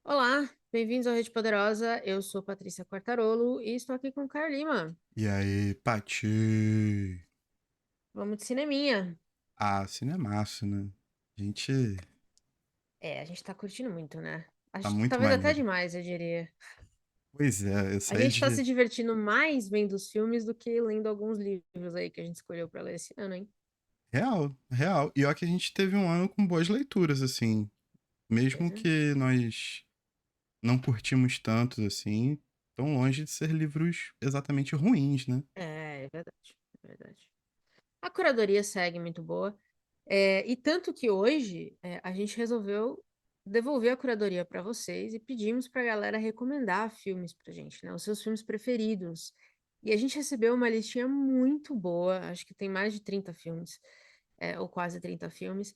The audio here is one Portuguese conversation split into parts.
Olá, bem-vindos ao Rede Poderosa. Eu sou Patrícia Quartarolo e estou aqui com o Caio Lima. E aí, Pati? Vamos de cineminha. Ah, cinemaço, né? A gente A gente tá curtindo muito, né? tá Acho que muito talvez até maneiro. demais, eu diria. Pois é, eu A saí gente tá se de divertindo mais vendo os filmes do que lendo alguns livros aí que a gente escolheu pra ler esse ano, hein? real, real. E ó que a gente teve um ano com boas leituras, assim. Pois Mesmo é. que nós não curtimos tantos, assim, tão longe de ser livros exatamente ruins, né? É verdade, é verdade. A curadoria segue muito boa. E tanto que hoje a gente resolveu devolver a curadoria para vocês e pedimos para a galera recomendar filmes para gente, né? Os seus filmes preferidos. E a gente recebeu uma listinha muito boa, acho que tem mais de 30 filmes, ou quase 30 filmes.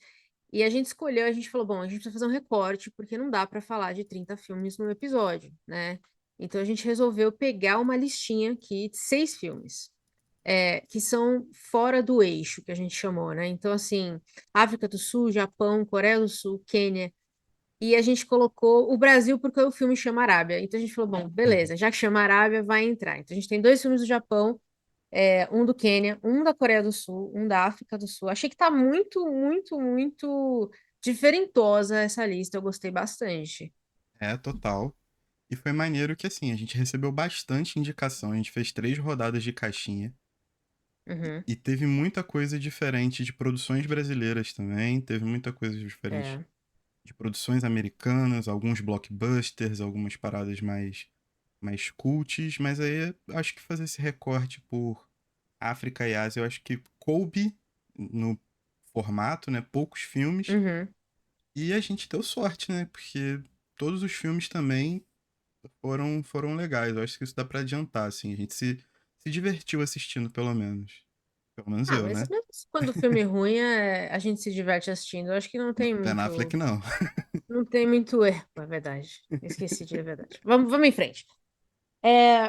E a gente escolheu, a gente falou, bom, a gente precisa fazer um recorte, porque não dá para falar de 30 filmes no episódio, né? Então a gente resolveu pegar uma listinha aqui de 6 filmes que são fora do eixo, que a gente chamou, né? Então, assim, África do Sul, Japão, Coreia do Sul, Quênia. E a gente colocou o Brasil porque o filme chama Arábia. Então a gente falou, bom, beleza, já que chama Arábia, vai entrar. Então a gente tem 2 filmes do Japão, um do Quênia, um da Coreia do Sul, um da África do Sul. Achei que tá muito, muito, muito diferentosa essa lista. Eu gostei bastante. É, total. E foi maneiro que, assim, a gente recebeu bastante indicação. A gente fez 3 rodadas de caixinha. Uhum, E teve muita coisa diferente de produções brasileiras também. Teve muita coisa diferente é. de produções americanas, alguns blockbusters, algumas paradas mais cults, mas aí acho que fazer esse recorte por África e Ásia, eu acho que coube no formato, né? Poucos filmes. Uhum. E a gente deu sorte, né? Porque todos os filmes também foram legais. Eu acho que isso dá pra adiantar, assim. A gente se divertiu assistindo, pelo menos. Pelo menos Ah, eu, mas né? mesmo quando o filme é ruim, a gente se diverte assistindo. Eu acho que não tem Ben Affleck muito. não. Não tem muito erro, é verdade. Esqueci de é verdade. Vamos em frente.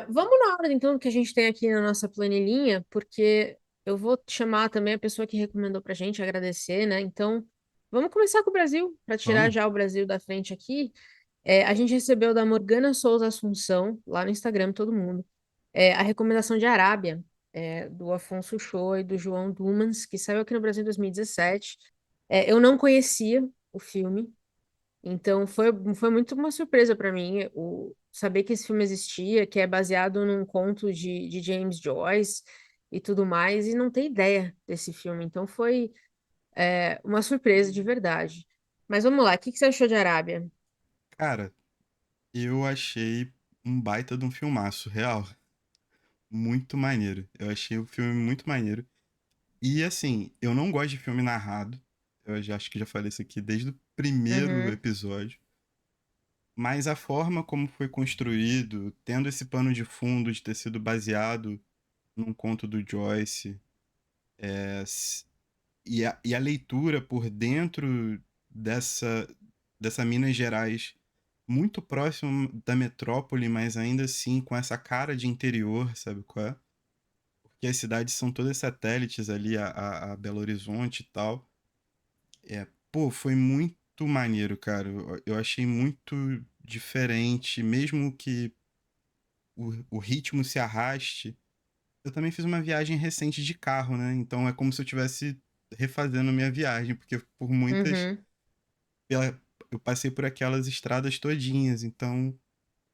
Vamos na ordem, então, que a gente tem aqui na nossa planilhinha, porque eu vou chamar também a pessoa que recomendou pra gente, agradecer, né? Então, vamos começar com o Brasil, para tirar Vamos? já o Brasil da frente aqui. A gente recebeu da Morgana Souza Assunção, lá no Instagram, todo mundo, a recomendação de Arábia, do Afonso Cho e do João Dumans, que saiu aqui no Brasil em 2017. Eu não conhecia o filme, então foi muito uma surpresa para mim saber que esse filme existia, que é baseado num conto de James Joyce e tudo mais, e não ter ideia desse filme. Então foi uma surpresa de verdade. Mas vamos lá, o que que você achou de Arábia? Cara, eu achei um baita de um filmaço, real. Muito maneiro. Eu achei o filme muito maneiro. E assim, eu não gosto de filme narrado. Eu já acho que já falei isso aqui desde o primeiro Uhum, episódio. Mas a forma como foi construído, tendo esse pano de fundo de ter sido baseado num conto do Joyce, é, s- e a leitura por dentro dessa Minas Gerais, muito próximo da metrópole, mas ainda assim com essa cara de interior, sabe qual é? Porque as cidades são todas satélites ali a Belo Horizonte e tal. Pô, foi muito maneiro, cara. Eu achei muito diferente, mesmo que o ritmo se arraste. Eu também fiz uma viagem recente de carro, né? Então é como se eu estivesse refazendo minha viagem, porque por muitas. uhum. pela- eu passei por aquelas estradas todinhas, então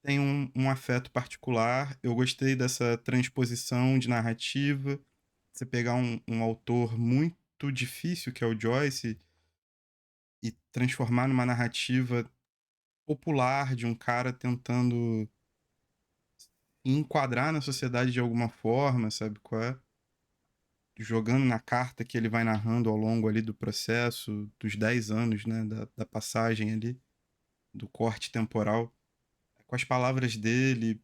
tem um afeto particular. Eu gostei dessa transposição de narrativa. Você pegar um autor muito difícil, que é o Joyce, e transformar numa narrativa popular de um cara tentando enquadrar na sociedade de alguma forma, sabe qual é? Jogando na carta que ele vai narrando ao longo ali do processo, dos 10 anos, né, da passagem ali, do corte temporal, com as palavras dele,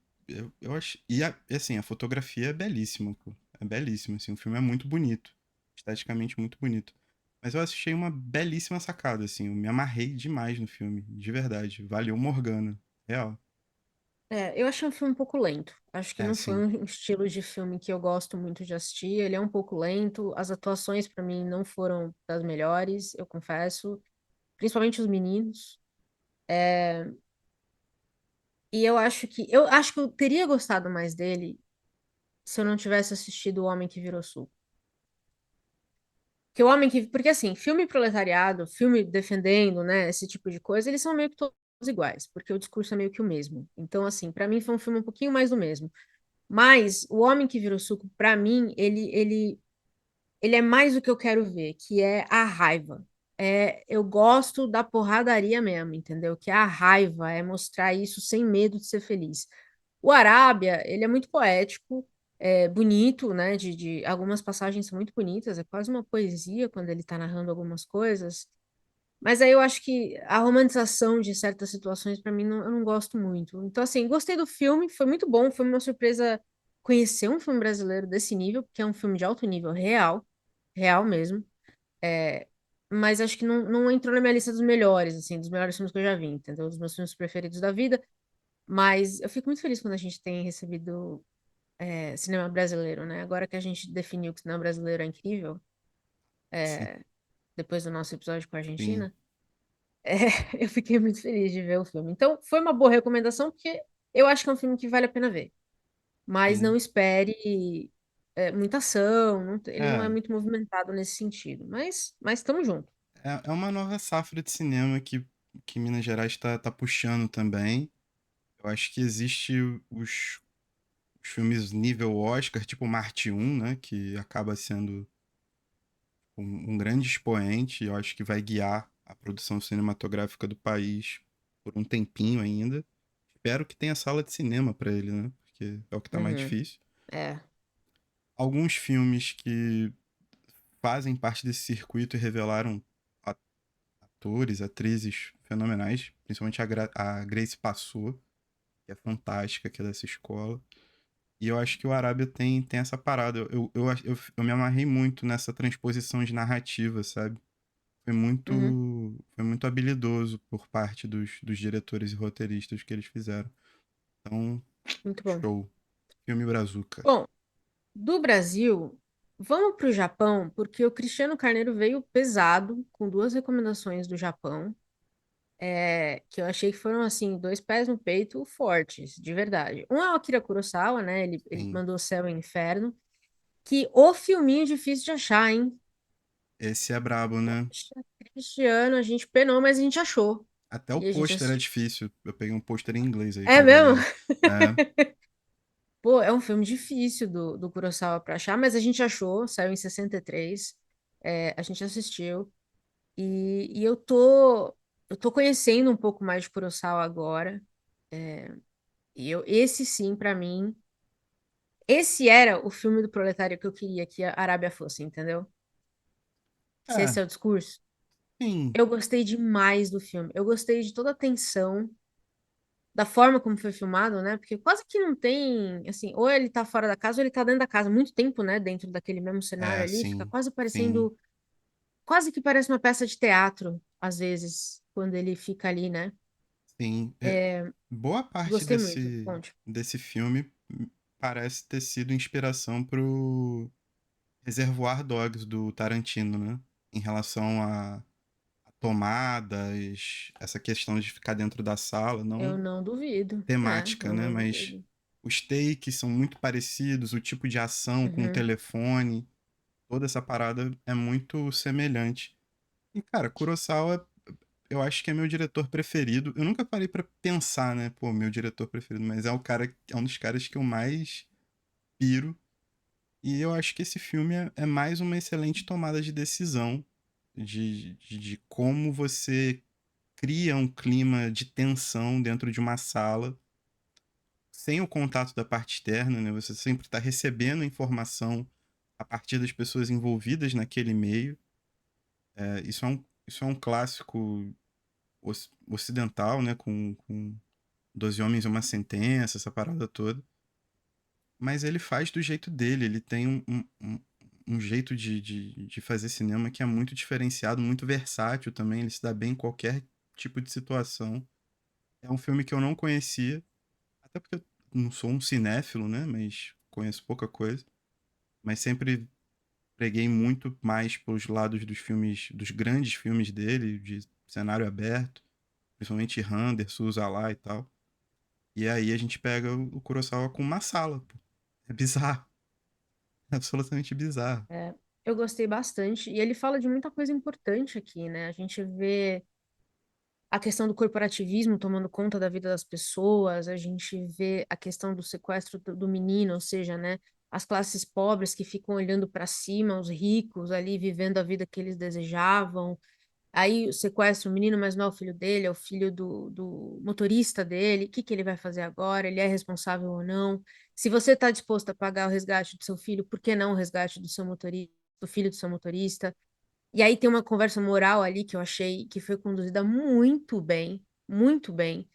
eu acho... E assim, a fotografia é belíssima, pô. É belíssima, assim, o filme é muito bonito, esteticamente muito bonito. Mas eu achei uma belíssima sacada, assim, eu me amarrei demais no filme, de verdade. Valeu Morgana, real. Eu achei um filme um pouco lento. Acho que É, não foi assim, um estilo de filme que eu gosto muito de assistir. Ele é um pouco lento. As atuações, para mim, não foram das melhores, eu confesso. Principalmente os meninos. E eu acho que eu teria gostado mais dele se eu não tivesse assistido O Homem que Virou Sul. Porque assim, filme proletariado, filme defendendo, né, esse tipo de coisa, eles são meio que todos iguais, porque o discurso é meio que o mesmo. Então, assim, pra mim foi um filme um pouquinho mais do mesmo. Mas O Homem que Virou Suco, pra mim, ele é mais o que eu quero ver, que é a raiva. Eu gosto da porradaria mesmo, entendeu? Que é a raiva, é mostrar isso sem medo de ser feliz. O Arábia, ele é muito poético, é bonito, né? Algumas passagens são muito bonitas, é quase uma poesia quando ele está narrando algumas coisas. Mas aí eu acho que a romantização de certas situações, para mim, eu não gosto muito. Então, assim, gostei do filme, foi muito bom, foi uma surpresa conhecer um filme brasileiro desse nível, porque é um filme de alto nível, real, real mesmo. É, mas acho que não entrou na minha lista dos melhores, assim, dos melhores filmes que eu já vi, entendeu? Dos meus filmes preferidos da vida. Mas eu fico muito feliz quando a gente tem recebido cinema brasileiro, né? Agora que a gente definiu que o cinema brasileiro é incrível, Sim, depois do nosso episódio com a sim, Argentina, é, eu fiquei muito feliz de ver o filme. Então, foi uma boa recomendação, porque eu acho que é um filme que vale a pena ver. Mas não sim. espere muita ação, ele não é É, muito movimentado nesse sentido. Mas estamos junto. é uma nova safra de cinema que Minas Gerais tá puxando também. Eu acho que existe os filmes nível Oscar, tipo Marte 1, né? Que acaba sendo um grande expoente. Eu acho que vai guiar a produção cinematográfica do país por um tempinho ainda. Espero que tenha sala de cinema para ele, né? Porque é o que tá mais Uhum. difícil. É. Alguns filmes que fazem parte desse circuito e revelaram atores, atrizes fenomenais, principalmente a Grace Passou, que é fantástica, que é dessa escola. E eu acho que o Arábia tem essa parada. Eu me amarrei muito nessa transposição de narrativa, sabe? Uhum. Foi muito habilidoso por parte dos diretores e roteiristas que eles fizeram. Então, Muito bom. show. Filme Brazuca. Bom, do Brasil, vamos para o Japão, porque o Cristiano Carneiro veio pesado, com duas recomendações do Japão, que eu achei que foram, assim, dois pés no peito fortes, de verdade. Um é o Akira Kurosawa, né? Ele Sim. mandou Céu e Inferno, que o filminho difícil de achar, hein? Esse é brabo, né? Poxa, Cristiano, a gente penou, mas a gente achou. Até o E a gente pôster é assistiu. difícil. Eu peguei um pôster em inglês aí É pra mesmo? galera. É, Pô, é um filme difícil do Kurosawa pra achar, mas a gente achou, saiu em 63, a gente assistiu. E eu tô conhecendo um pouco mais de Kurosawa agora. Esse sim, pra mim, esse era o filme do proletário que eu queria que a Arábia fosse, entendeu? Se é, esse é o discurso. sim, Eu gostei demais do filme. Eu gostei de toda a tensão, da forma como foi filmado, né? Porque quase que não tem, assim, ou ele tá fora da casa ou ele tá dentro da casa. Muito tempo, né? Dentro daquele mesmo cenário ali, fica sim, quase sim, parecendo, quase que parece uma peça de teatro, às vezes, quando ele fica ali, né? sim. Boa parte Gostei muito. Ponte. desse filme parece ter sido inspiração pro Reservoir Dogs do Tarantino, né? Em relação a tomadas, essa questão de ficar dentro da sala, Eu não não duvido. temática, Eu né? não Mas duvido. os takes são muito parecidos, o tipo de ação com o Uhum. telefone, toda essa parada é muito semelhante. E, cara, Kurosawa, eu acho que é meu diretor preferido. Eu nunca parei pra pensar, né? Pô, meu diretor preferido, mas é um dos caras que eu mais piro. E eu acho que esse filme é mais uma excelente tomada de decisão de como você cria um clima de tensão dentro de uma sala sem o contato da parte externa, né? Você sempre está recebendo informação a partir das pessoas envolvidas naquele meio. Isso é um clássico ocidental, né? Com Doze Homens e uma Sentença, essa parada toda. Mas ele faz do jeito dele, ele tem um jeito de fazer cinema que é muito diferenciado, muito versátil também, ele se dá bem em qualquer tipo de situação. É um filme que eu não conhecia, até porque eu não sou um cinéfilo, né? Mas conheço pouca coisa. Mas sempre preguei muito mais pros lados dos filmes, dos grandes filmes dele, de cenário aberto, principalmente Anderson, Uzala e tal. E aí a gente pega o Kurosawa com uma sala, pô. É bizarro. É absolutamente bizarro. É, eu gostei bastante. E ele fala de muita coisa importante aqui, né? A gente vê a questão do corporativismo tomando conta da vida das pessoas, a gente vê a questão do sequestro do menino, ou seja, né? As classes pobres que ficam olhando para cima, os ricos ali vivendo a vida que eles desejavam. Aí sequestra o menino, mas não é o filho dele, é o filho do motorista dele. O que que ele vai fazer agora? Ele é responsável ou não? Se você está disposto a pagar o resgate do seu filho, por que não o resgate do seu motorista, do filho do seu motorista? E aí tem uma conversa moral ali que eu achei que foi conduzida muito bem, muito bem.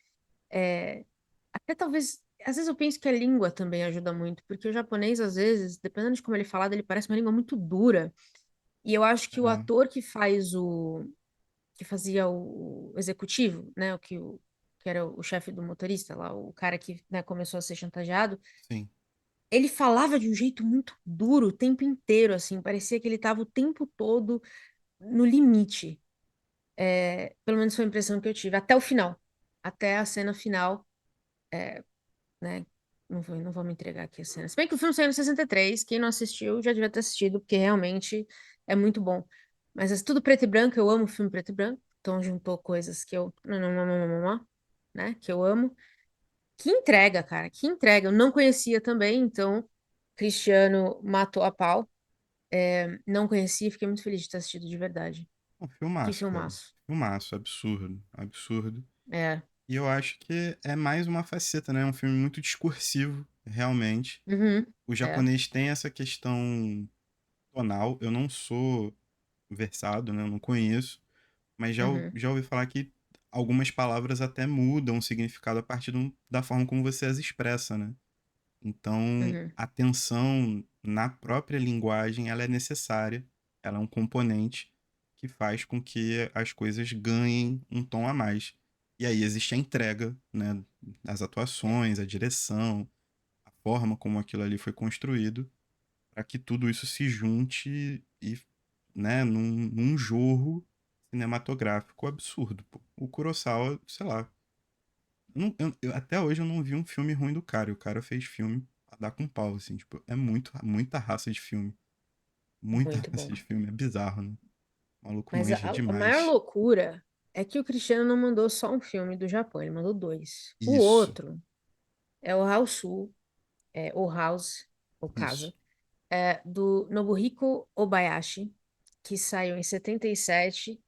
É, até talvez, às vezes eu penso que a língua também ajuda muito, porque o japonês, às vezes, dependendo de como ele é falado, ele parece uma língua muito dura. E eu acho que o É, ator que fazia o executivo, né, que era o chefe do motorista lá, o cara que, né, começou a ser chantageado, sim. ele falava de um jeito muito duro o tempo inteiro, assim, parecia que ele estava o tempo todo no limite. Pelo menos foi a impressão que eu tive, até o final, até a cena final, né? Não vou me entregar aqui a cena. Se bem que o filme saiu em 63, quem não assistiu já devia ter assistido, porque realmente é muito bom. Mas é tudo preto e branco, eu amo filme preto e branco, então juntou coisas que eu, né, que eu amo. Que entrega, cara, que entrega. Eu não conhecia também, então Cristiano matou a pau. Não conhecia, fiquei muito feliz de ter assistido de verdade. Um Que filmaço, cara. filmaço. Filmaço, absurdo. Absurdo. É. E eu acho que é mais uma faceta, né? É um filme muito discursivo, realmente. Uhum. O É. japonês tem essa questão tonal. Eu não sou versado, né? Eu não conheço. Mas Uhum. já ouvi falar que algumas palavras até mudam o significado a partir da forma como você as expressa, né? Então, Uhum. a tensão na própria linguagem, ela é necessária, ela é um componente que faz com que as coisas ganhem um tom a mais. E aí existe a entrega, né, as É. atuações, a direção, a forma como aquilo ali foi construído, para que tudo isso se junte e, né, num jorro cinematográfico absurdo, pô. O Kurosawa, sei lá, até hoje eu não vi um filme ruim do cara. E o cara fez filme a dar com pau, assim. Tipo, é muita raça de filme. Muita Muito raça bom. de filme. É bizarro, né? O maluco Mas manja a maior demais. loucura é que o Cristiano não mandou só um filme do Japão, ele mandou dois. O Isso, outro é o House, o House, ou isso. Casa, do Nobuhiko Obayashi, que saiu em 77,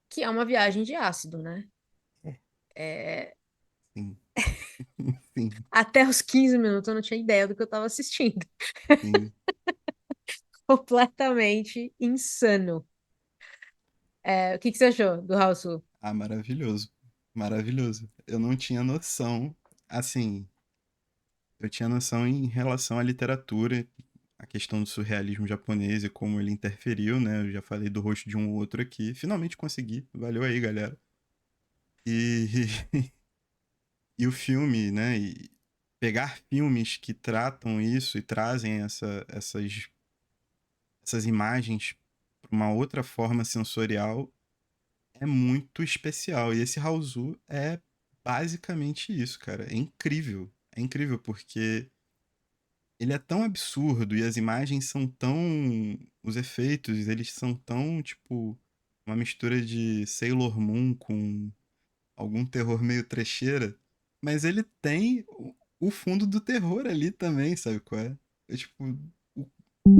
que é uma viagem de ácido, né? É, Sim, sim, até os 15 minutos eu não tinha ideia do que eu estava assistindo. sim. Completamente insano. O que que você achou do House? Ah, maravilhoso. Maravilhoso. Eu não tinha noção. Assim, eu tinha noção em relação à literatura, a questão do surrealismo japonês e como ele interferiu, né? Eu já falei do rosto de um ou outro aqui. Finalmente consegui. Valeu aí, galera. E E o filme, né? E pegar filmes que tratam isso e trazem essas imagens para uma outra forma sensorial é muito especial. E esse Hausu é basicamente isso, cara. É incrível. É incrível porque ele é tão absurdo e as imagens são tão. Os efeitos, eles são tão, tipo, uma mistura de Sailor Moon com algum terror meio trecheira, mas ele tem o fundo do terror ali também, sabe qual é? É tipo, o-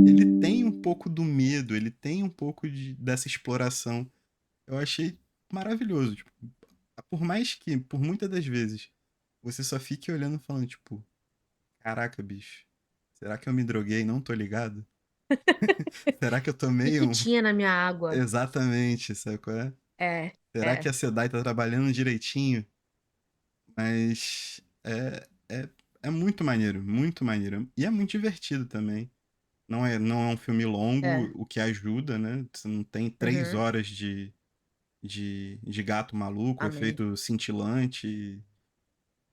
ele tem um pouco do medo, ele tem um pouco dessa exploração. Eu achei maravilhoso, tipo, por mais que, por muitas das vezes, você só fique olhando e falando, tipo, caraca, bicho, será que eu me droguei e não tô ligado? Será que eu O que tomei que um... tinha na minha água? Exatamente, sabe qual é? É, Será que é. a Sedai tá trabalhando direitinho? Mas é muito maneiro, muito maneiro. E é muito divertido também. Não é um filme longo, É. o que ajuda, né? Você não tem três Uhum. horas de gato maluco, Amém. efeito cintilante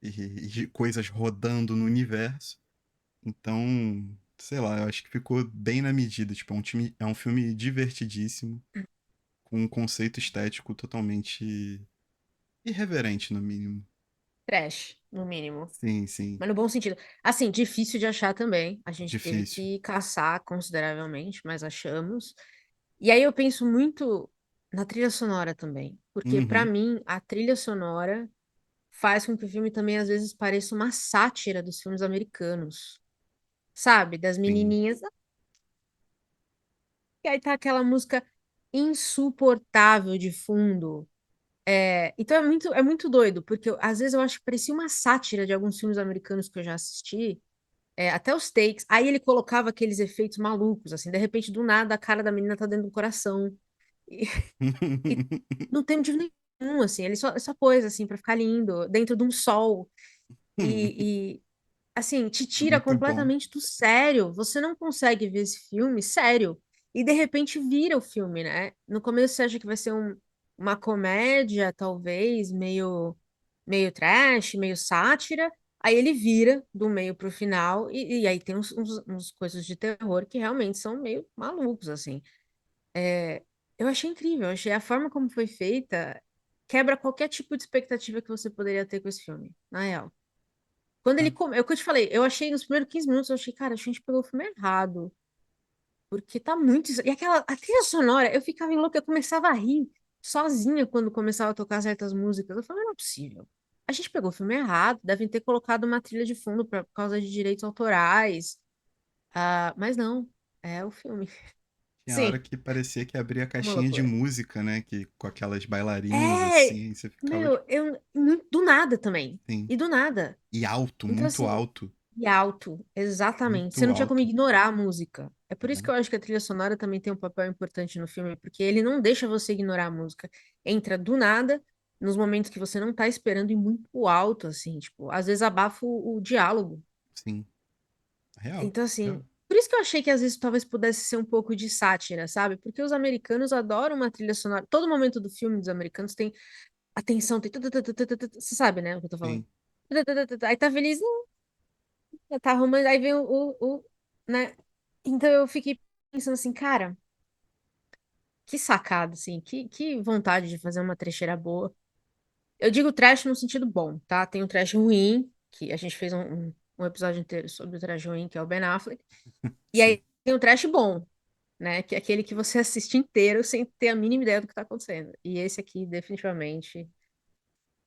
e coisas rodando no universo. Então, sei lá, eu acho que ficou bem na medida. Tipo, é um filme divertidíssimo, com um conceito estético totalmente irreverente, no mínimo. Trash, no mínimo. Sim, sim. Mas no bom sentido. Assim, difícil de achar também. A gente teve Difícil. que caçar consideravelmente, mas achamos. E aí eu penso muito na trilha sonora também. Porque, pra Uhum, mim, a trilha sonora faz com que o filme também, às vezes, pareça uma sátira dos filmes americanos. Sabe? Das sim. menininhas. E aí tá aquela música insuportável de fundo. Então é muito doido, porque às vezes eu acho que parecia uma sátira de alguns filmes americanos que eu já assisti, até os takes. Aí ele colocava aqueles efeitos malucos, assim, de repente, do nada, a cara da menina tá dentro do coração. E, e não tem motivo nenhum, assim, ele só pôs, assim, pra ficar lindo, dentro de um sol. E, assim, te tira Muito bom. completamente do sério. Você não consegue ver esse filme sério. E de repente vira o filme, né? No começo você acha que vai ser uma comédia, talvez, meio trash, meio sátira. Aí ele vira do meio pro final, e aí tem uns coisas de terror que realmente são meio malucos, assim. Eu achei incrível, eu achei a forma como foi feita quebra qualquer tipo de expectativa que você poderia ter com esse filme, na real. Quando ele Ah, come... É o que eu te falei, eu achei nos primeiros 15 minutos, eu achei, cara, acho que a gente pegou o filme errado. Porque tá muito. E aquela. A trilha sonora, eu ficava em louca, eu começava a rir sozinha quando começava a tocar certas músicas. Eu falei, não é possível. A gente pegou o filme errado, devem ter colocado uma trilha de fundo por causa de direitos autorais. Ah, mas não, é o filme. tinha hora Sim, que parecia que abria a uma caixinha de loucura. música, né? Que, com aquelas bailarinas É, assim, você ficava tipo, meu, do nada também. assim. E do nada. E alto, Então, muito assim, alto. e alto, exatamente. Você Muito não tinha como alto. ignorar a música. É por isso que Né? eu acho que a trilha sonora também tem um papel importante no filme, porque ele não deixa você ignorar a música. Entra do nada, nos momentos que você não tá esperando e muito alto, assim, tipo, às vezes abafa o diálogo. Sim. Real. Então, assim, Real. por isso que eu achei que às vezes talvez pudesse ser um pouco de sátira, sabe? Porque os americanos adoram uma trilha sonora. Todo momento do filme dos americanos tem atenção, tem. Você sabe, né, o que eu tô falando? Sim. Aí tá feliz, tá arrumando, aí vem né? Então eu fiquei pensando assim, cara, que sacada, assim, que vontade de fazer uma trecheira boa. Eu digo trash no sentido bom, tá? Tem o trash ruim, que a gente fez um episódio inteiro sobre o trash ruim, que é o Ben Affleck. E Sim. aí tem o trash bom, né? Que é aquele que você assiste inteiro sem ter a mínima ideia do que tá acontecendo. E esse aqui, definitivamente,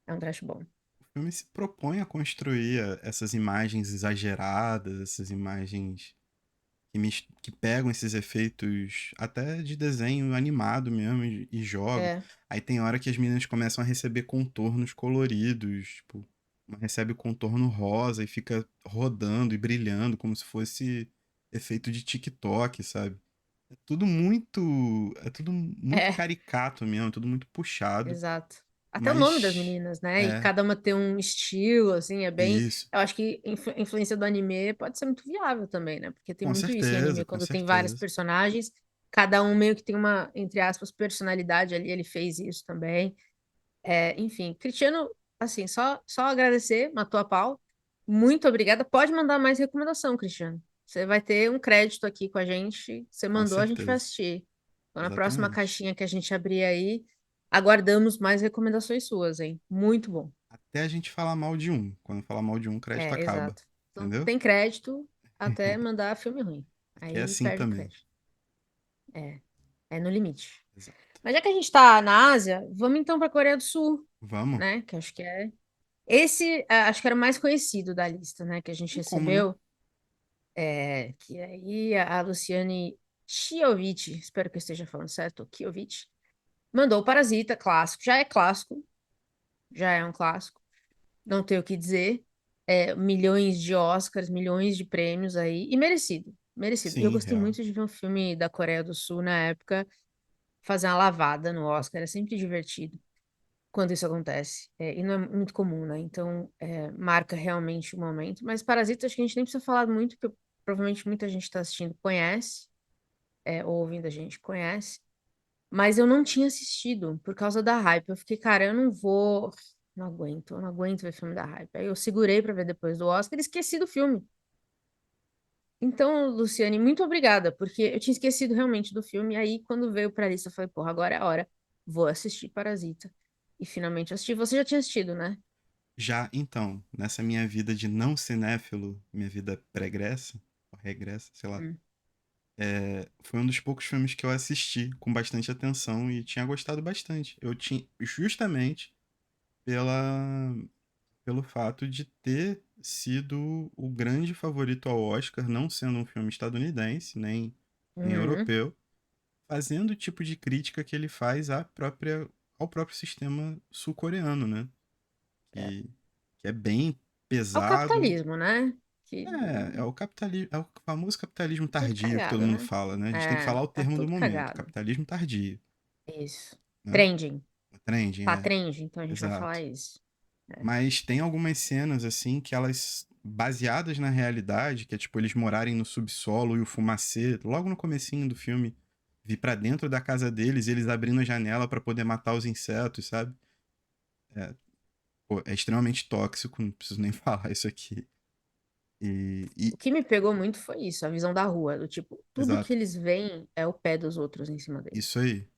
é um trash bom. O filme se propõe a construir essas imagens exageradas, essas imagens que pegam esses efeitos até de desenho animado mesmo e jogam. É, Aí tem hora que as meninas começam a receber contornos coloridos, tipo, uma recebe contorno rosa e fica rodando e brilhando como se fosse efeito de TikTok, sabe? É tudo muito é. caricato mesmo, tudo muito puxado, Exato. Até o nome das mas meninas, né? E é cada uma tem um estilo, assim, é bem. isso, Eu acho que influência do anime pode ser muito viável também, né? Porque tem muito isso em anime, com quando tem vários certeza. personagens, cada um meio que tem uma, entre aspas, personalidade ali, ele fez isso também. Enfim, Cristiano, assim, só agradecer, matou a pau. Muito obrigada. Pode mandar mais recomendação, Cristiano. Você vai ter um crédito aqui com a gente. Você Com mandou, a gente vai certeza. assistir. Então, na próxima Exatamente. caixinha que a gente abrir aí, aguardamos mais recomendações suas, hein? Muito bom. Até a gente falar mal de um. Quando falar mal de um, o crédito acaba. Exato. Então, Entendeu? tem crédito até mandar filme ruim. Aqui é Aí assim perde o também. crédito. É, é no limite. Exato. Mas já que a gente tá na Ásia, vamos então para a Coreia do Sul, Vamos? né? Que acho que é. Esse, acho que era o mais conhecido da lista, né? Que a gente Tem como, né? recebeu. Que aí a Luciane Chiovic, espero que eu esteja falando certo, Chiovic, mandou o Parasita, clássico. Já é clássico, já é um clássico. Não tenho o que dizer. Milhões de Oscars, milhões de prêmios aí. E merecido, merecido. E eu Sim, gostei real. muito de ver um filme da Coreia do Sul na época fazer uma lavada no Oscar. É sempre divertido quando isso acontece. E não é muito comum, né? Então, marca realmente o momento. Mas Parasita, acho que a gente nem precisa falar muito, porque provavelmente muita gente está assistindo conhece, ou ouvindo a gente conhece. Mas eu não tinha assistido por causa da hype. Eu fiquei, cara, eu não vou. Eu não aguento ver filme da hype. Aí eu segurei pra ver depois do Oscar e esqueci do filme. Então, Luciane, muito obrigada, porque eu tinha esquecido realmente do filme. E aí, quando veio pra lista, eu falei, porra, agora é a hora. Vou assistir Parasita. E finalmente assisti. Você já tinha assistido, né? Já então, nessa minha vida de não cinéfilo, minha vida pregressa, ou regressa, sei lá, Hum. foi um dos poucos filmes que eu assisti com bastante atenção e tinha gostado bastante. Eu tinha, justamente pela, pelo fato de ter sido o grande favorito ao Oscar, não sendo um filme estadunidense, nem Uhum. europeu, fazendo o tipo de crítica que ele faz ao próprio sistema sul-coreano, né? É. Que, que é bem É o pesado. capitalismo, né? Que É o capitalismo, é o famoso capitalismo tudo tardio que todo cagado, mundo né? fala, né? A gente tem que É, falar o tá termo do tudo momento, cagado. capitalismo tardio, Isso. né? Trending. O trending, Tá é, trending, então a gente vai falar exato. isso. É. Mas tem algumas cenas, assim, que elas, baseadas na realidade, que é tipo eles morarem no subsolo e o fumacê, logo no comecinho do filme, vir pra dentro da casa deles e eles abrindo a janela pra poder matar os insetos, sabe? É, pô, é extremamente tóxico, não preciso nem falar isso aqui. O E que me pegou muito foi isso, a visão da rua, do tipo, tudo que exato, eles veem é o pé dos outros em cima isso deles. aí.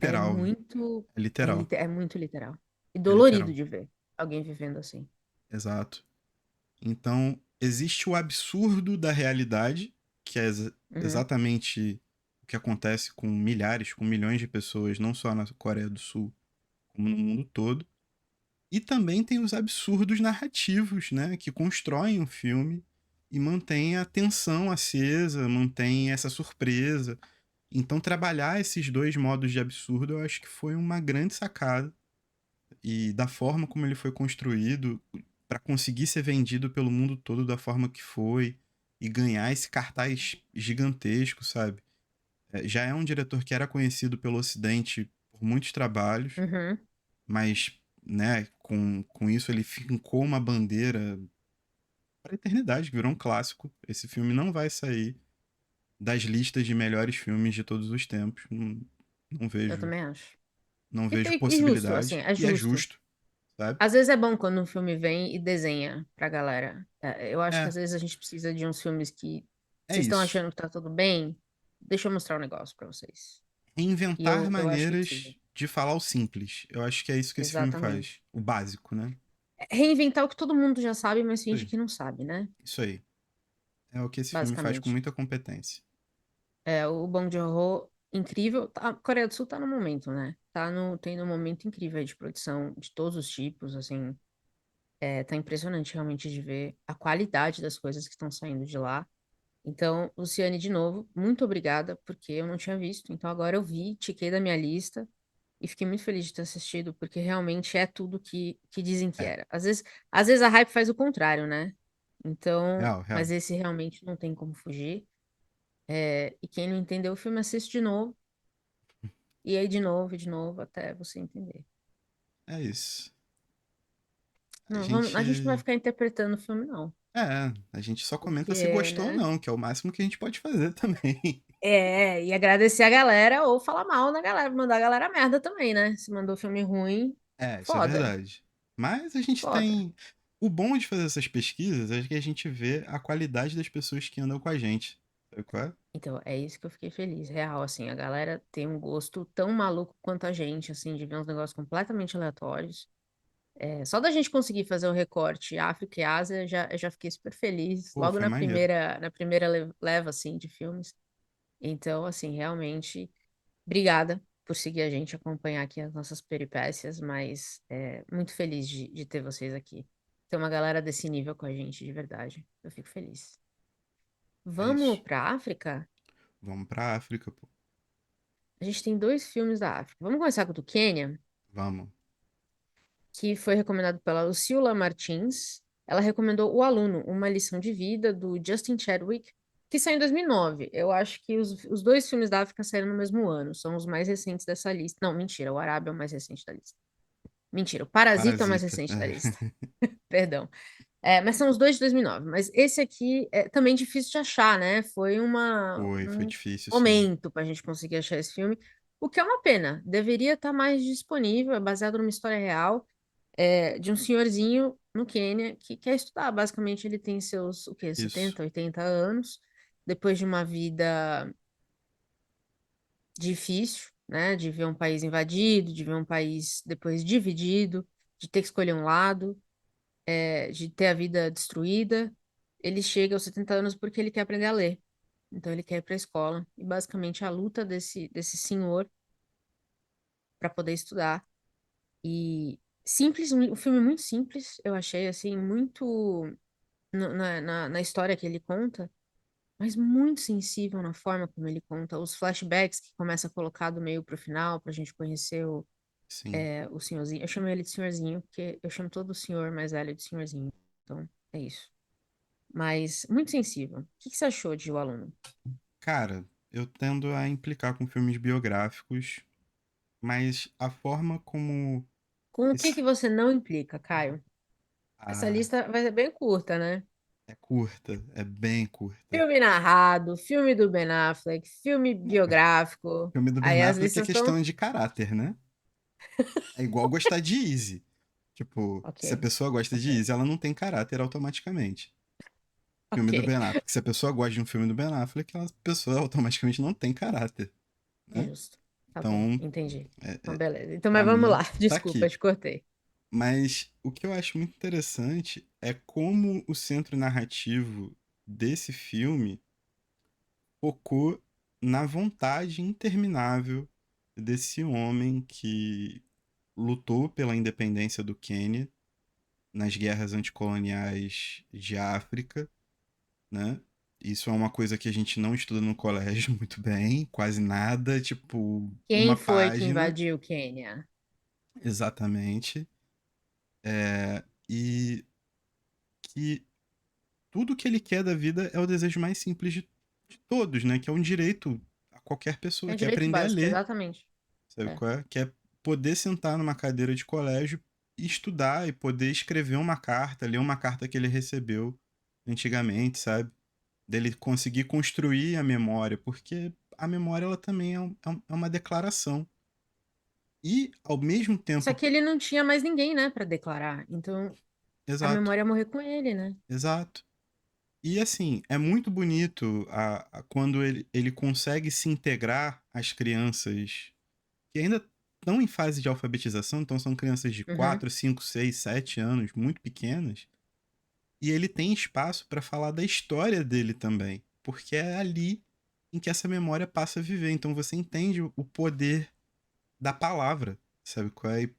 É Literal, muito, é literal, é muito literal. E é dolorido literal, de ver alguém vivendo assim. exato. Então, existe o absurdo da realidade, que é Uhum, exatamente o que acontece com milhares, com milhões de pessoas, não só na Coreia do Sul, como no mundo todo. E também tem os absurdos narrativos, né, que constroem o filme e mantêm a tensão acesa, mantêm essa surpresa. Então, trabalhar esses dois modos de absurdo, eu acho que foi uma grande sacada. E da forma como ele foi construído, para conseguir ser vendido pelo mundo todo da forma que foi e ganhar esse cartaz gigantesco, sabe? Já é um diretor que era conhecido pelo Ocidente por muitos trabalhos, uhum. mas, né, com isso ele fincou uma bandeira para a eternidade, que virou um clássico. Esse filme não vai sair das listas de melhores filmes de todos os tempos. Não, não Eu vejo, também acho. não vejo E justo, assim, possibilidade. é E é justo. justo, sabe? Às vezes é bom quando um filme vem e desenha pra galera. É, eu acho que É, às vezes a gente precisa de uns filmes que é vocês estão isso. achando que tá tudo bem, deixa eu mostrar um negócio pra vocês. E Reinventar eu acho que precisa. maneiras de falar o simples. Eu acho que é isso que esse filme faz. Exatamente. O básico, né? Reinventar o que todo mundo já sabe, mas Isso finge aí. que não sabe, né? Isso aí. É o que esse filme faz com Basicamente. muita competência. É, o Bong Joon-ho, incrível. A Coreia do Sul tá no momento, né? Tem um momento incrível aí de produção de todos os tipos, assim. Tá impressionante realmente de ver a qualidade das coisas que estão saindo de lá. Então, Luciane, de novo, muito obrigada, porque eu não tinha visto. Então, agora eu vi, tiquei da minha lista e fiquei muito feliz de ter assistido, porque realmente é tudo que dizem que É, era. Às vezes a hype faz o contrário, né? Então, real, real. mas esse realmente não tem como fugir. E quem não entendeu o filme, assiste de novo, e aí de novo, até você entender. É isso. A Não, a gente não vai gente. ficar interpretando o filme, não. A gente só comenta se Porque, gostou ou né? não, que é o máximo que a gente pode fazer também. E agradecer a galera ou falar mal da galera, mandar a galera merda também, né? Se mandou filme ruim, É, isso é foda, verdade. Mas a gente foda. tem. O bom de fazer essas pesquisas é que a gente vê a qualidade das pessoas que andam com a gente. Sabe qual é? Então, é isso que eu fiquei feliz, real, assim, a galera tem um gosto tão maluco quanto a gente, assim, de ver uns negócios completamente aleatórios. Só da gente conseguir fazer o recorte África e Ásia, eu já fiquei super feliz, Pô, logo foi maneiro. na primeira leva, assim, de filmes. Então, assim, realmente, obrigada por seguir a gente, acompanhar aqui as nossas peripécias, mas muito feliz de ter vocês aqui. Ter uma galera desse nível com a gente, de verdade. Eu fico feliz. É Vamos isso. para África? Vamos pra África, pô. A gente tem dois filmes da África. Vamos começar com o do Quênia, Vamos. que foi recomendado pela Lucila Martins. Ela recomendou O Aluno, uma lição de vida, do Justin Chadwick, que saiu em 2009. Eu acho que os dois filmes da África saíram no mesmo ano. São os mais recentes dessa lista. Não, mentira. O Arábia é o mais recente da lista. Mentira. O Parasita é o mais Parasita. recente da lista. É. Perdão. Mas são os dois de 2009. Mas esse aqui é também difícil de achar, né? Foi Foi um difícil, sim. momento para a gente conseguir achar esse filme, o que é uma pena. Deveria estar mais disponível, é baseado numa história real, de um senhorzinho no Quênia que quer estudar. Basicamente, ele tem seus, o quê? Isso. 70, 80 anos, depois de uma vida difícil, né? De ver um país invadido, de ver um país depois dividido. de ter que escolher um lado, de ter a vida destruída. Ele chega aos 70 anos porque ele quer aprender a ler. Então ele quer ir para a escola. E basicamente a luta desse senhor para poder estudar. E simples, um filme muito simples, eu achei assim, muito na história que ele conta, mas muito sensível na forma como ele conta. Os flashbacks que começa a colocar do meio pro final, pra gente conhecer Sim. o senhorzinho. Eu chamo ele de senhorzinho, porque eu chamo todo senhor mais velho de senhorzinho. Então, é isso. Mas muito sensível. O que que você achou de O Aluno? Cara, eu tendo a implicar com filmes biográficos, mas a forma como Com o que esse... que você não implica, Caio? Essa Ah, lista vai ser bem curta, né? é curta, é bem curta. Filme narrado, filme do Ben Affleck, filme biográfico. O filme do Ben Aí as Affleck é listas estão. questão de caráter, né? É igual gostar de Easy. Tipo, Ok, se a pessoa gosta ok, de Easy, ela não tem caráter automaticamente. Filme do ok. Ben Affleck. Se a pessoa gosta de um filme do Ben Affleck, aquela pessoa automaticamente não tem caráter, né? Justo. Tá bom, Então, entendi. é, Então, beleza. Então, mas para vamos lá. mim, tá Desculpa, aqui. te cortei. Mas o que eu acho muito interessante é como o centro narrativo desse filme focou na vontade interminável desse homem que lutou pela independência do Quênia nas guerras anticoloniais de África, né? Isso é uma coisa que a gente não estuda no colégio muito bem, quase nada, tipo, Quem uma foi que página, invadiu o Quênia? exatamente. E que tudo que ele quer da vida é o desejo mais simples de todos, né? Que é um direito a qualquer É pessoa, um que é direito aprender a básico, ler, exatamente. sabe É. qual é? Que é poder sentar numa cadeira de colégio e estudar e poder escrever uma carta, ler uma carta que ele recebeu antigamente, sabe? Dele conseguir construir a memória, porque a memória ela também é uma declaração. E, ao mesmo Só tempo, que ele não tinha mais ninguém, né, pra declarar. Então, a exato, memória ia morrer com ele, né? exato. E assim, é muito bonito quando ele consegue se integrar às crianças que ainda estão em fase de alfabetização, então são crianças de Uhum, 4, 5, 6, 7 anos, muito pequenas, e ele tem espaço para falar da história dele também, porque é ali em que essa memória passa a viver. Então você entende o poder da palavra, sabe qual é?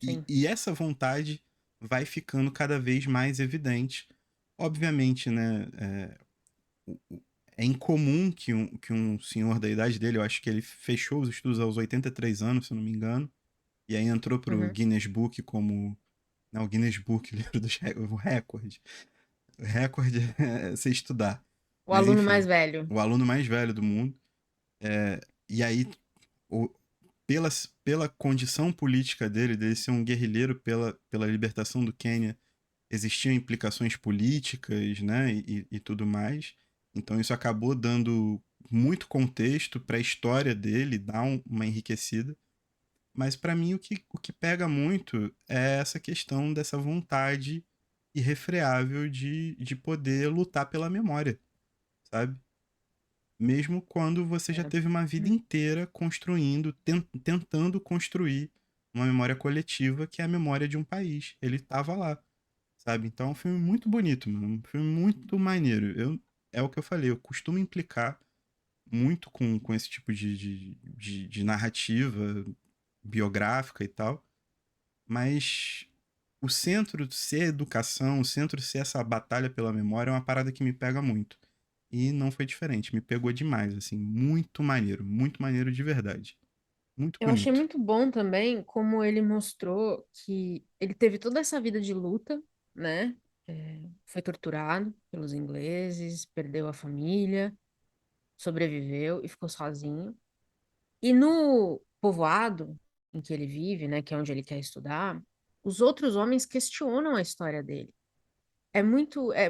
sim. E essa vontade vai ficando cada vez mais evidente. Obviamente, né? É incomum que um senhor da idade dele, eu acho que ele fechou os estudos aos 83 anos, se eu não me engano, e aí entrou pro Uhum. Guinness Book como. Não, o Guinness Book, livro dos o recorde. O recorde é você estudar. O Mas aluno mais enfim, velho. o aluno mais velho do mundo. E aí, o, pela condição política dele ser um guerrilheiro pela libertação do Quênia, existiam implicações políticas, né, e tudo mais. Então isso acabou dando muito contexto para a história dele, dar uma enriquecida. Mas para mim o que pega muito é essa questão dessa vontade irrefreável de poder lutar pela memória, sabe? Mesmo quando você já É. teve uma vida inteira construindo, tentando construir uma memória coletiva que é a memória de um país. Ele estava lá, sabe? Então é um filme muito bonito, mano. Um filme muito maneiro. É o que eu falei, eu costumo implicar muito com esse tipo de narrativa biográfica e tal, mas o centro ser educação, o centro ser essa batalha pela memória é uma parada que me pega muito. E não foi diferente, me pegou demais, assim, muito maneiro de verdade. Muito Eu achei bonito. muito bom também como ele mostrou que ele teve toda essa vida de luta, né? Foi torturado pelos ingleses, perdeu a família, sobreviveu e ficou sozinho. E no povoado em que ele vive, né, que é onde ele quer estudar, os outros homens questionam a história dele.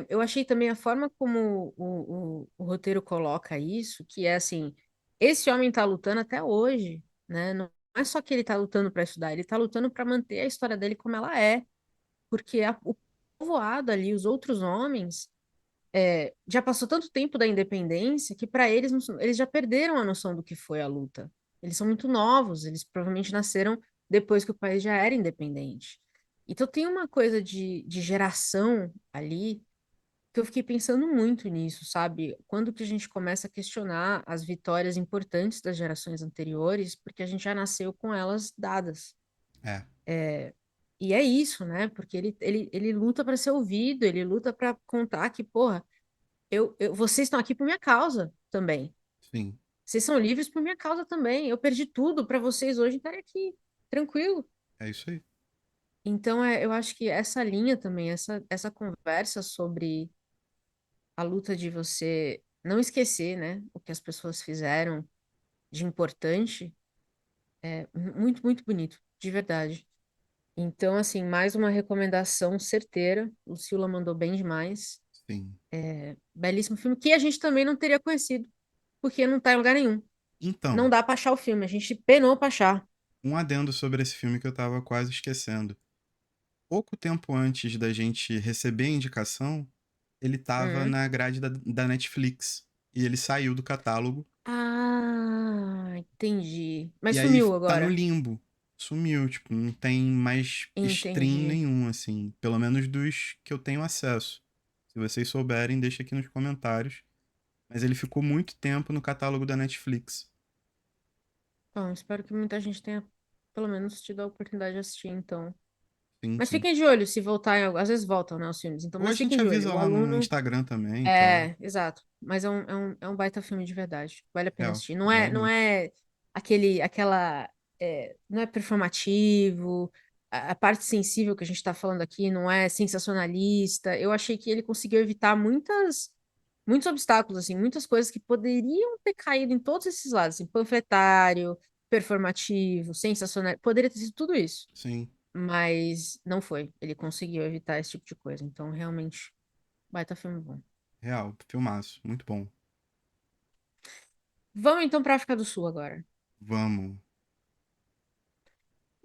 Eu achei também a forma como o roteiro coloca isso, que é assim, esse homem está lutando até hoje, né? Não é só que ele está lutando para estudar, ele está lutando para manter a história dele como ela é, porque o povoado ali, os outros homens, já passou tanto tempo da independência que para eles eles já perderam a noção do que foi a luta. Eles são muito novos, eles provavelmente nasceram depois que o país já era independente. Então tem uma coisa de geração ali que eu fiquei pensando muito nisso, sabe? Quando que a gente começa a questionar as vitórias importantes das gerações anteriores, porque a gente já nasceu com elas dadas. É, E é isso, né? Porque ele luta para ser ouvido, ele luta para contar que, porra, vocês estão aqui por minha causa também. sim, Vocês são livres por minha causa também. Eu perdi tudo para vocês hoje estarem aqui, tranquilo. é isso aí. Então, eu acho que essa linha também, essa conversa sobre a luta de você não esquecer, né, o que as pessoas fizeram de importante, é muito, muito bonito, de verdade. Então, assim, mais uma recomendação certeira. O Lucila mandou bem demais. Sim. Belíssimo filme que a gente também não teria conhecido, porque não tá em lugar nenhum. Não Então, dá pra achar o filme, a gente penou pra achar. um adendo sobre esse filme que eu tava quase esquecendo. Pouco tempo antes da gente receber a indicação, ele tava Hum. na grade da Netflix. E ele saiu do catálogo. Ah, entendi. E Mas aí sumiu tá no agora. limbo. Sumiu, tipo, não tem mais stream Entendi. nenhum, assim. Pelo menos dos que eu tenho acesso. Se vocês souberem, deixa aqui nos comentários. Mas ele ficou muito tempo no catálogo da Netflix. Bom, espero que muita gente tenha pelo menos tido a oportunidade de assistir, então. Sim, Mas sim. fiquem de olho se voltar, às vezes voltam, né, os filmes. Então, Ou a mas fiquem gente de avisa olho. O lá no aluno Instagram também e tal. é, exato. Mas é um baita filme de verdade. Vale a pena Real, assistir. Não realmente. é aquela, não é performativo. A parte sensível que a gente está falando aqui não é sensacionalista. Eu achei que ele conseguiu evitar muitos obstáculos, assim, muitas coisas que poderiam ter caído em todos esses lados, assim, panfletário, performativo, sensacional. Poderia ter sido tudo isso, Sim, mas não foi. Ele conseguiu evitar esse tipo de coisa. Então, realmente, baita filme bom. real. Filmaço. Muito bom. Vamos então para a África do Sul agora. Vamos.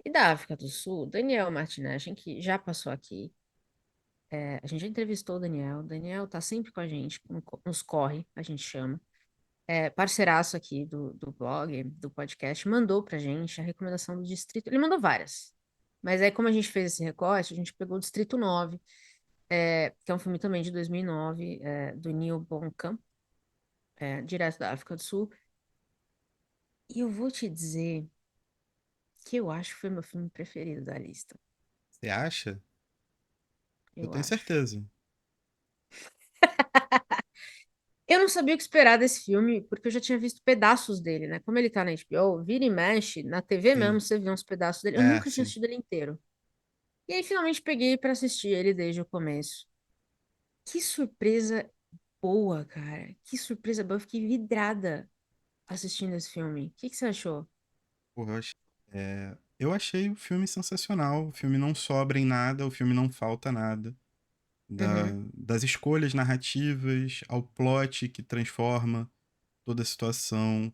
E da África do Sul, Daniel Martinez, a gente já passou aqui. A gente já entrevistou o Daniel. O Daniel tá sempre com a gente, nos corre, a gente chama. Parceiraço aqui do blog, do podcast, mandou pra gente a recomendação do Distrito. Ele mandou várias. Mas aí, como a gente fez esse recorte, a gente pegou o Distrito 9, que é um filme também de 2009, do Neil Blomkamp, direto da África do Sul. E eu vou te dizer que eu acho que foi meu filme preferido da lista. Você acha? Eu Eu tenho acho. certeza. Eu não sabia o que esperar desse filme, porque eu já tinha visto pedaços dele, né? Como ele tá na HBO, vira e mexe, na TV Sim. mesmo você vê uns pedaços dele. Eu É, nunca tinha sim. assistido ele inteiro. E aí finalmente peguei pra assistir ele desde o começo. Que surpresa boa, cara. Que surpresa boa. Eu fiquei vidrada assistindo esse filme. O que que você achou? Porra, eu achei o filme sensacional. O filme não sobra em nada, o filme não falta nada. Uhum, Das escolhas narrativas, ao plot que transforma toda a situação,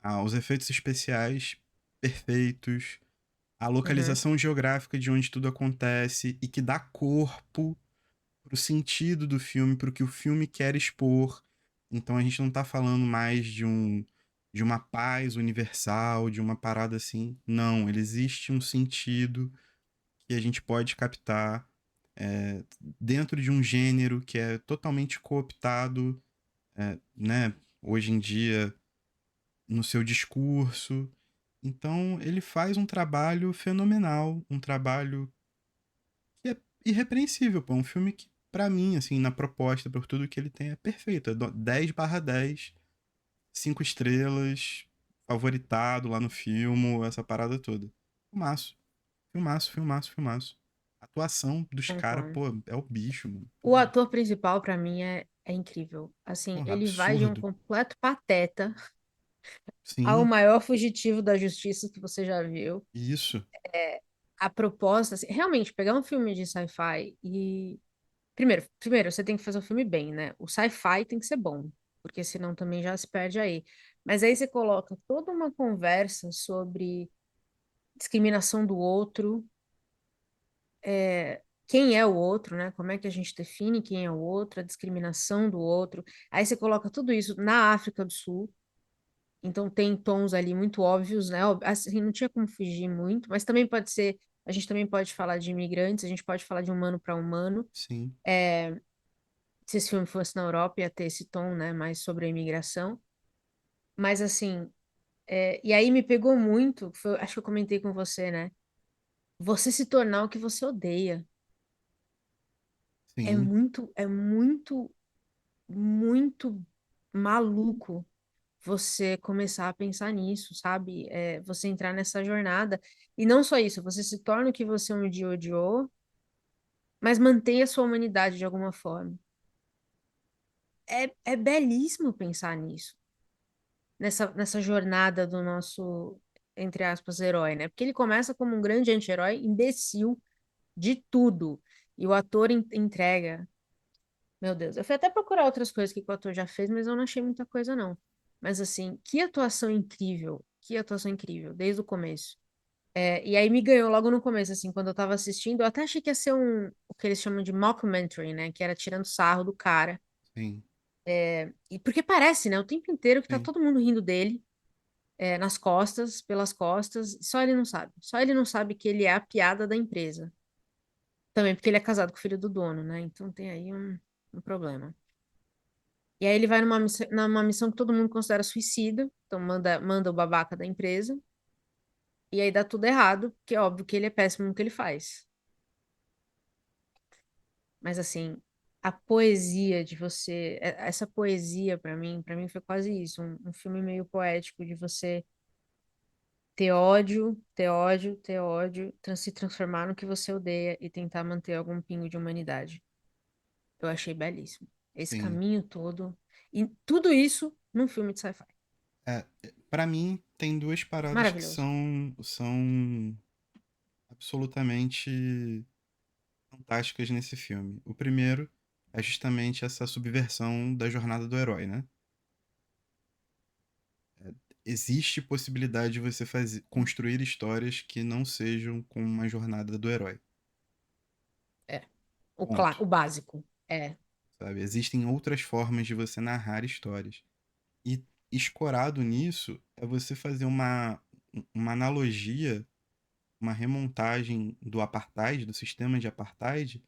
aos efeitos especiais perfeitos, a uhum, localização geográfica de onde tudo acontece e que dá corpo pro sentido do filme, pro que o filme quer expor. Então a gente não tá falando mais de uma paz universal, de uma parada assim. Não, ele existe um sentido que a gente pode captar dentro de um gênero que é totalmente cooptado, né, hoje em dia no seu discurso. Então ele faz um trabalho fenomenal, um trabalho que é irrepreensível, pô. É um filme que, pra mim, assim, na proposta, por tudo que ele tem, é perfeito. É 10/10, 5 estrelas, favoritado lá no filme, essa parada toda. Filmaço. Filmaço, filmaço, filmaço. A atuação dos caras, concordo. pô, é o bicho, mano. O Porra, ator principal, pra mim, é incrível. Assim, porra, ele vai de um absurdo. completo pateta ao Sim, maior fugitivo da justiça que você já viu. isso. A proposta, assim, realmente, pegar um filme de sci-fi e. Primeiro, você tem que fazer o filme bem, né? O sci-fi tem que ser bom, porque senão também já se perde aí. Mas aí você coloca toda uma conversa sobre discriminação do outro, quem é o outro, né? Como é que a gente define quem é o outro, a discriminação do outro. Aí você coloca tudo isso na África do Sul. Então tem tons ali muito óbvios, né? Assim, não tinha como fugir muito, mas também pode ser a gente também pode falar de imigrantes, a gente pode falar de humano para humano. sim, Se esse filme fosse na Europa, ia ter esse tom, né, mais sobre a imigração. Mas assim, e aí me pegou muito, acho que eu comentei com você, né? Você se tornar o que você odeia. sim, É muito, muito maluco você começar a pensar nisso, sabe? Você entrar nessa jornada. E não só isso, você se torna o que você um dia odiou, mas mantém a sua humanidade de alguma forma. É belíssimo pensar nisso, nessa jornada do nosso, entre aspas, herói, né? Porque ele começa como um grande anti-herói, imbecil de tudo. E o ator entrega. Meu Deus, eu fui até procurar outras coisas que o ator já fez, mas eu não achei muita coisa, não. Mas assim, que atuação incrível, desde o começo. E aí me ganhou logo no começo, assim, quando eu tava assistindo, eu até achei que ia ser o que eles chamam de mockumentary, né? Que era tirando sarro do cara. sim, E porque parece, né? O tempo inteiro que tá sim, todo mundo rindo dele, nas costas, pelas costas, só ele não sabe. Só ele não sabe que ele é a piada da empresa. Também porque ele é casado com o filho do dono, né? Então tem aí um problema. E aí ele vai numa missão que todo mundo considera suicida, então manda o babaca da empresa, e aí dá tudo errado, porque é óbvio que ele é péssimo no que ele faz. Mas assim, a poesia de você, essa poesia para mim foi quase isso, um filme meio poético de você ter ódio, ter ódio, ter ódio, se transformar no que você odeia e tentar manter algum pingo de humanidade. Eu achei belíssimo. Esse sim. caminho todo, e tudo isso num filme de sci-fi. É, para mim, tem duas paradas que Maravilhoso. são absolutamente fantásticas nesse filme. O primeiro é justamente essa subversão da jornada do herói, né? Existe possibilidade de você construir histórias que não sejam com uma jornada do herói. É. Ponto. O básico. É. Sabe? Existem outras formas de você narrar histórias. E escorado nisso é você fazer uma analogia, uma remontagem do apartheid, do sistema de apartheid,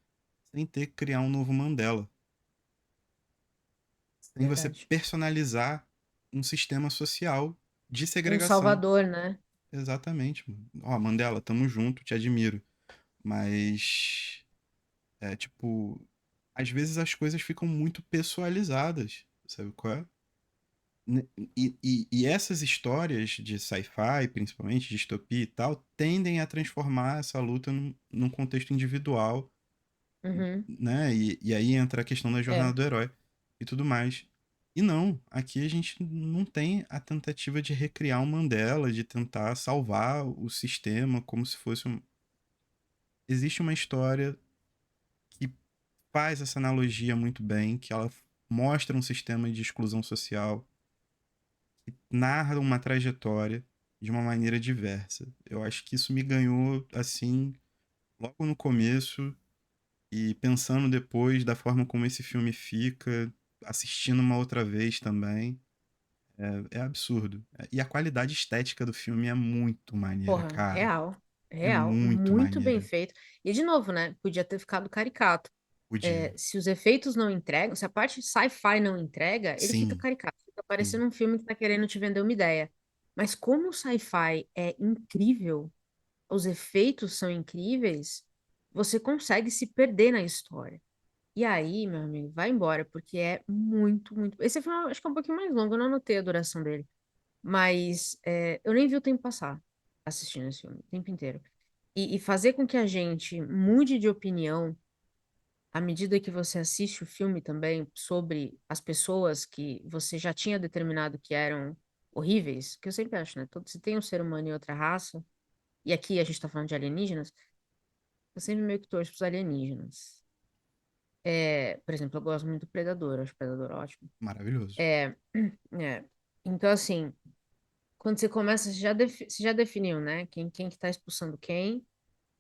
sem ter que criar um novo Mandela. Sem você Verdade. personalizar um sistema social de Um segregação. Salvador, né? Exatamente, mano. Ó, Mandela, tamo junto, te admiro. Mas, tipo, às vezes as coisas ficam muito pessoalizadas, sabe qual é? E essas histórias de sci-fi, principalmente, distopia e tal, tendem a transformar essa luta num contexto individual, Uhum. né? E aí entra a questão da jornada É. do herói e tudo mais. E não, aqui a gente não tem a tentativa de recriar um Mandela, de tentar salvar o sistema como se fosse um. Existe uma história que faz essa analogia muito bem, que ela mostra um sistema de exclusão social, que narra uma trajetória de uma maneira diversa. Eu acho que isso me ganhou assim logo no começo e pensando depois da forma como esse filme fica, assistindo uma outra vez também. É absurdo. E a qualidade estética do filme é muito maneira, Porra, cara. real. É Real. muito Muito bem maneira. feito. E de novo, né? Podia ter ficado caricato. Podia. Se os efeitos não entregam, se a parte sci-fi não entrega, ele fica Sim, caricato. Fica sim. parecendo um filme que tá querendo te vender uma ideia. Mas como o sci-fi é incrível, os efeitos são incríveis, você consegue se perder na história. E aí, meu amigo, vai embora, porque é muito, muito. Esse filme acho que é um pouquinho mais longo, eu não anotei a duração dele. Mas eu nem vi o tempo passar assistindo esse filme, o tempo inteiro. E fazer com que a gente mude de opinião à medida que você assiste o filme também sobre as pessoas que você já tinha determinado que eram horríveis, que eu sempre acho, né? Se tem um ser humano e outra raça, e aqui a gente tá falando de alienígenas, eu sempre meio que torço pros alienígenas. Por exemplo, eu gosto muito do Predador, eu acho o Predador ótimo. Maravilhoso. É, é. Então, assim, quando você começa, você já definiu, né? Quem que tá expulsando quem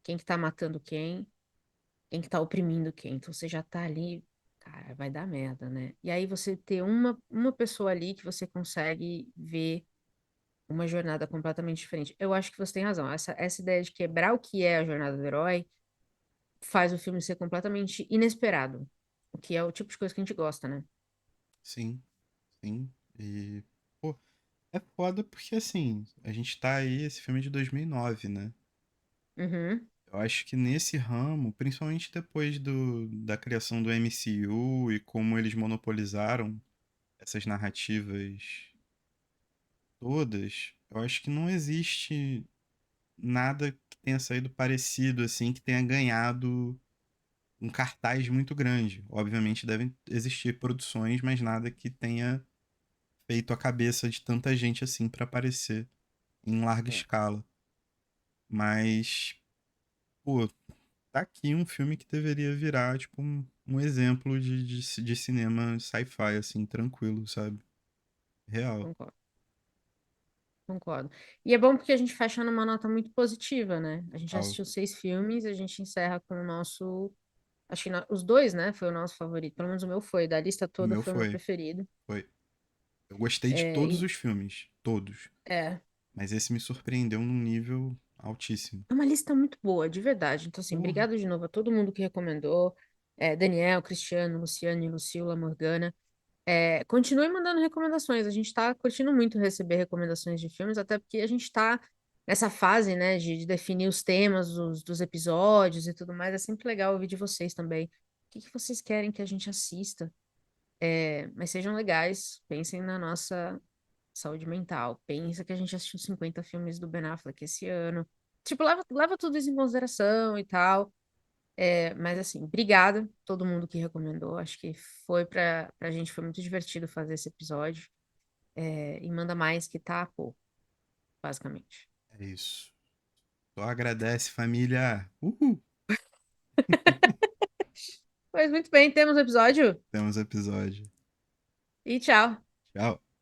que tá matando quem que tá oprimindo quem. Então você já tá ali, cara, vai dar merda, né? E aí você ter uma pessoa ali que você consegue ver uma jornada completamente diferente. Eu acho que você tem razão. Essa ideia de quebrar o que é a jornada do herói faz o filme ser completamente inesperado. O que é o tipo de coisa que a gente gosta, né? Sim, sim. E, pô, é foda porque, assim, a gente tá aí, esse filme é de 2009, né? Uhum. Eu acho que nesse ramo, principalmente depois da criação do MCU e como eles monopolizaram essas narrativas todas, eu acho que não existe nada que tenha saído parecido, assim, que tenha ganhado um cartaz muito grande. Obviamente devem existir produções, mas nada que tenha feito a cabeça de tanta gente assim pra aparecer em larga É, escala. Mas, pô, tá aqui um filme que deveria virar, tipo, um exemplo de cinema sci-fi, assim, tranquilo, sabe? Real. concordo, concordo. E é bom porque a gente fecha numa nota muito positiva, né? A gente Real. assistiu 6 filmes, a gente encerra com o nosso. Acho que os dois, né? Foi o nosso favorito. Pelo menos o meu foi. Da lista O toda meu foi o meu foi. preferido. Foi. Eu gostei de É, todos os filmes. Todos. é, Mas esse me surpreendeu num nível altíssimo. é uma lista muito boa, de verdade. Então, assim, Porra. obrigado de novo a todo mundo que recomendou. Daniel, Cristiano, Luciane, Lucila, Morgana. Continue mandando recomendações. A gente está curtindo muito receber recomendações de filmes, até porque a gente está nessa fase, né, de definir os temas dos episódios e tudo mais. É sempre legal ouvir de vocês também. O que que vocês querem que a gente assista? Mas sejam legais, pensem na nossa saúde mental. Pensa que a gente assistiu 50 filmes do Ben Affleck esse ano. Tipo, leva tudo isso em consideração e tal. Mas assim, obrigada a todo mundo que recomendou. Acho que pra gente foi muito divertido fazer esse episódio. E manda mais que tá, pô, basicamente. É isso. Só agradece, família. Uhul. Pois muito bem, temos o episódio Temos episódio. e tchau. Tchau.